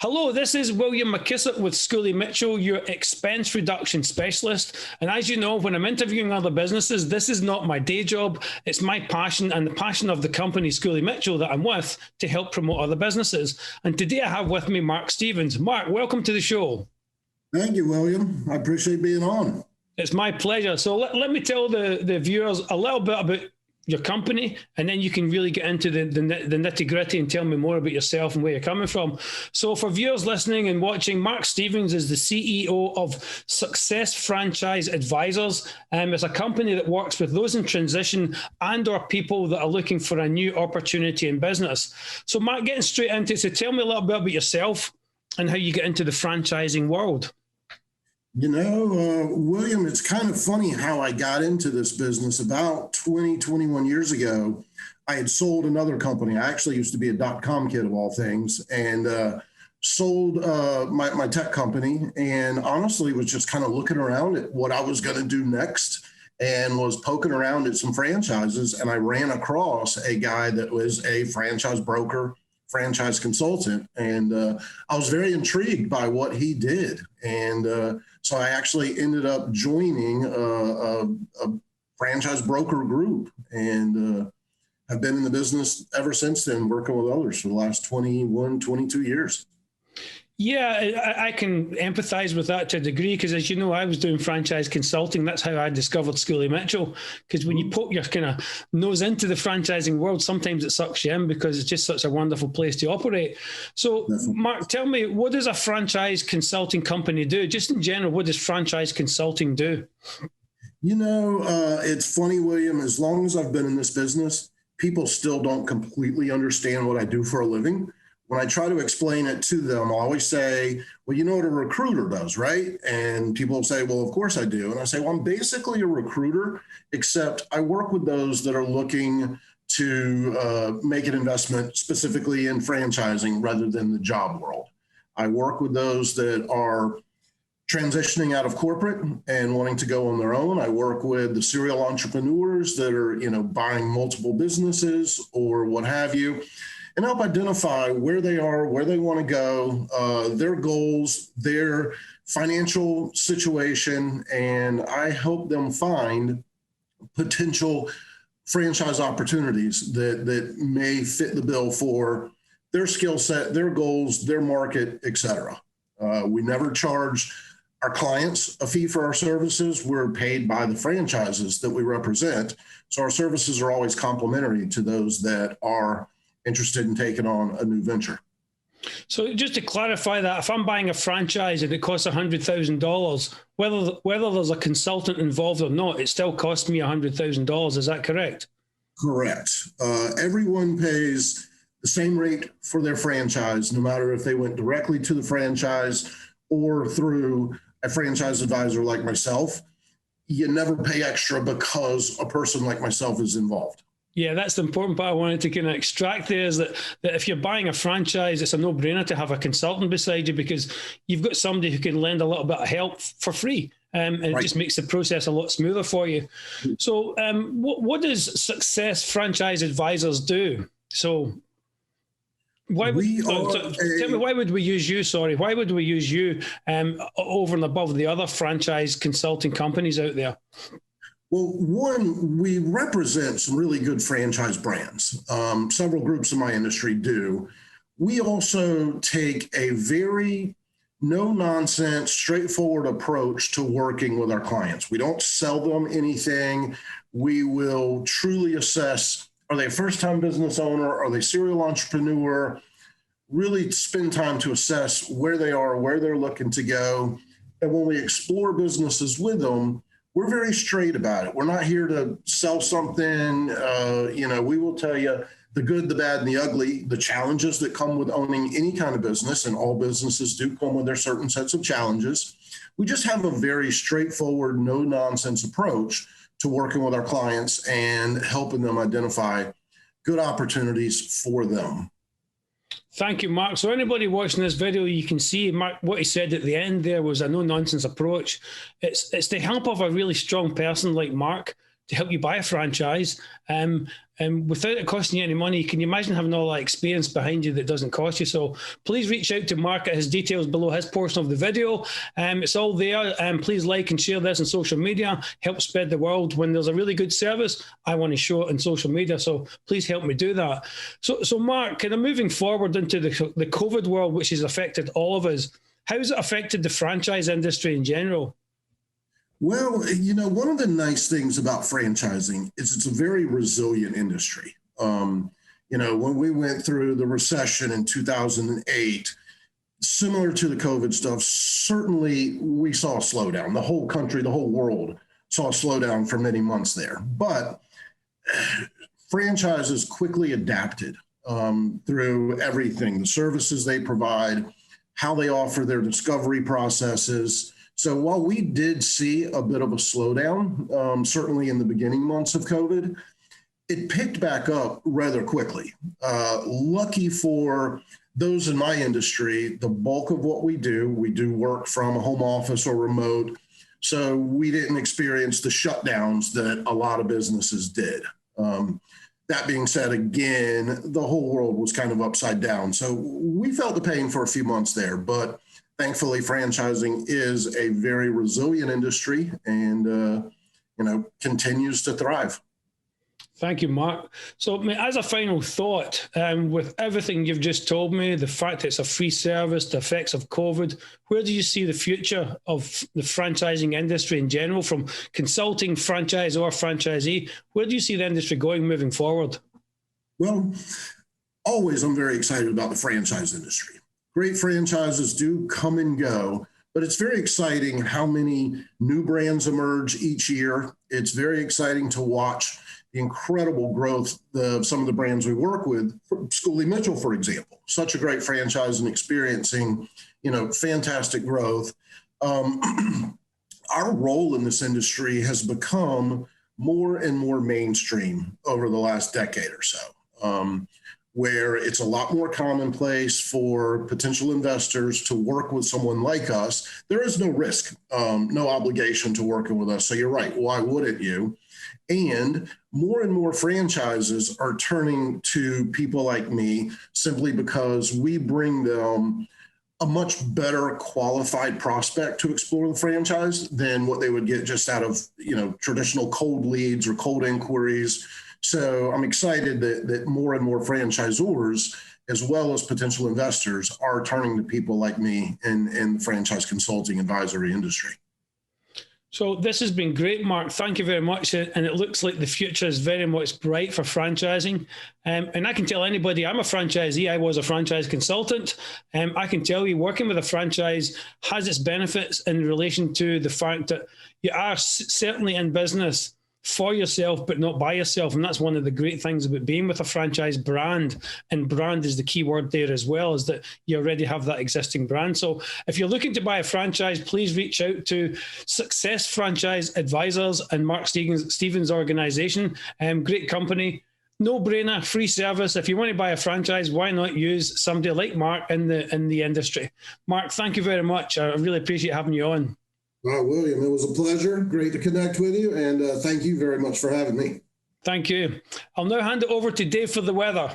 Hello, this is William McKissock with Schooley Mitchell, your expense reduction specialist. And as you know, when I'm interviewing other businesses, this is not my day job. It's my passion and the passion of the company Schooley Mitchell that I'm with to help promote other businesses. And today I have with me Marc Stephens. Marc, welcome to the show. Thank you, William. I appreciate being on. It's my pleasure. So let me tell the viewers a little bit about your company, and then you can really get into the nitty-gritty and tell me more about yourself and where you're coming from. So for viewers listening and watching, Marc Stephens is the CEO of Success Franchise Advisors. It's a company that works with those in transition and or people that are looking for a new opportunity in business. So Marc, getting straight into it, so tell me a little bit about yourself and how you get into the franchising world. You know, William, it's kind of funny how I got into this business. About 21 years ago, I had sold another company. I actually used to be a .com kid of all things, and sold my tech company, and honestly was just kind of looking around at what I was going to do next and was poking around at some franchises, and I ran across a guy that was a franchise broker, franchise consultant, and I was very intrigued by what he did. And so I actually ended up joining a franchise broker group, and have been in the business ever since then, working with others for the last 21, 22 years. Yeah, I can empathize with that to a degree, because as you know, I was doing franchise consulting. That's how I discovered Schooley Mitchell, because when you poke your kind of nose into the franchising world, sometimes it sucks you in because it's just such a wonderful place to operate. So, Marc, tell me, what does a franchise consulting company do? Just in general, what does franchise consulting do? You know, it's funny, William, as long as I've been in this business, people still don't completely understand what I do for a living. When I try to explain it to them, I always say, well, you know what a recruiter does, right? And people say, well, of course I do. And I say, well, I'm basically a recruiter, except I work with those that are looking to make an investment specifically in franchising rather than the job world. I work with those that are transitioning out of corporate and wanting to go on their own. I work with the serial entrepreneurs that are, buying multiple businesses or what have you, and help identify where they are, where they want to go, their goals, their financial situation, and I help them find potential franchise opportunities that may fit the bill for their skill set, their goals, their market, et cetera. We never charge our clients a fee for our services. We're paid by the franchises that we represent, so our services are always complimentary to those that are interested in taking on a new venture. So just to clarify that, if I'm buying a franchise and it costs $100,000, whether there's a consultant involved or not, it still costs me $100,000. Is that correct? Correct. Everyone pays the same rate for their franchise, no matter if they went directly to the franchise or through a franchise advisor like myself. You never pay extra because a person like myself is involved. Yeah, that's the important part I wanted to kind of extract there, is that if you're buying a franchise, it's a no-brainer to have a consultant beside you, because you've got somebody who can lend a little bit of help for free. And it just makes the process a lot smoother for you. So what does Success Franchise Advisors do? So why would tell me, why would we use you? Sorry, why would we use you over and above the other franchise consulting companies out there? Well, one, we represent some really good franchise brands. Several groups in my industry do. We also take a very no-nonsense, straightforward approach to working with our clients. We don't sell them anything. We will truly assess, are they a first-time business owner? Are they a serial entrepreneur? Really spend time to assess where they are, where they're looking to go. And when we explore businesses with them, we're very straight about it. We're not here to sell something. We will tell you the good, the bad, and the ugly, the challenges that come with owning any kind of business, and all businesses do come with their certain sets of challenges. We just have a very straightforward, no-nonsense approach to working with our clients and helping them identify good opportunities for them. Thank you, Marc. So anybody watching this video, you can see Marc, what he said at the end there was a no-nonsense approach. It's the help of a really strong person like Marc to help you buy a franchise. Without it costing you any money. Can you imagine having all that experience behind you that doesn't cost you? So please reach out to Marc at his details below his portion of the video. It's all there. Please like and share this on social media. Help spread the word. When there's a really good service, I want to show it on social media. So please help me do that. So Marc, kind of moving forward into the COVID world, which has affected all of us, how has it affected the franchise industry in general? Well, one of the nice things about franchising is it's a very resilient industry. When we went through the recession in 2008, similar to the COVID stuff, certainly we saw a slowdown. The whole country, the whole world saw a slowdown for many months there. But franchises quickly adapted through everything, the services they provide, how they offer their discovery processes. So while we did see a bit of a slowdown, certainly in the beginning months of COVID, it picked back up rather quickly. Lucky for those in my industry, the bulk of what we do work from a home office or remote. So we didn't experience the shutdowns that a lot of businesses did. That being said, again, the whole world was kind of upside down. So we felt the pain for a few months there, but thankfully, franchising is a very resilient industry and, continues to thrive. Thank you, Marc. So as a final thought, with everything you've just told me, the fact that it's a free service, the effects of COVID, where do you see the future of the franchising industry in general, from consulting, franchise or franchisee? Where do you see the industry going moving forward? Well, always I'm very excited about the franchise industry. Great franchises do come and go, but it's very exciting how many new brands emerge each year. It's very exciting to watch the incredible growth of some of the brands we work with. Schooley Mitchell, for example, such a great franchise and experiencing, fantastic growth. Our role in this industry has become more and more mainstream over the last decade or so. Where it's a lot more commonplace for potential investors to work with someone like us. There is no risk, no obligation to working with us. So you're right. Why wouldn't you? And more franchises are turning to people like me simply because we bring them a much better qualified prospect to explore the franchise than what they would get just out of, traditional cold leads or cold inquiries. So I'm excited that more and more franchisors, as well as potential investors, are turning to people like me in the franchise consulting advisory industry. So this has been great, Marc. Thank you very much. And it looks like the future is very much bright for franchising. And I can tell anybody, I'm a franchisee. I was a franchise consultant. I can tell you working with a franchise has its benefits in relation to the fact that you are certainly in business for yourself, but not by yourself. And that's one of the great things about being with a franchise brand. And brand is the key word there as well, is that you already have that existing brand. So if you're looking to buy a franchise, please reach out to Success Franchise Advisors and Marc Stephens organization. Great company, no brainer, free service. If you want to buy a franchise, why not use somebody like Marc in the industry? Marc, thank you very much. I really appreciate having you on. William, it was a pleasure. Great to connect with you. And thank you very much for having me. Thank you. I'll now hand it over to Dave for the weather.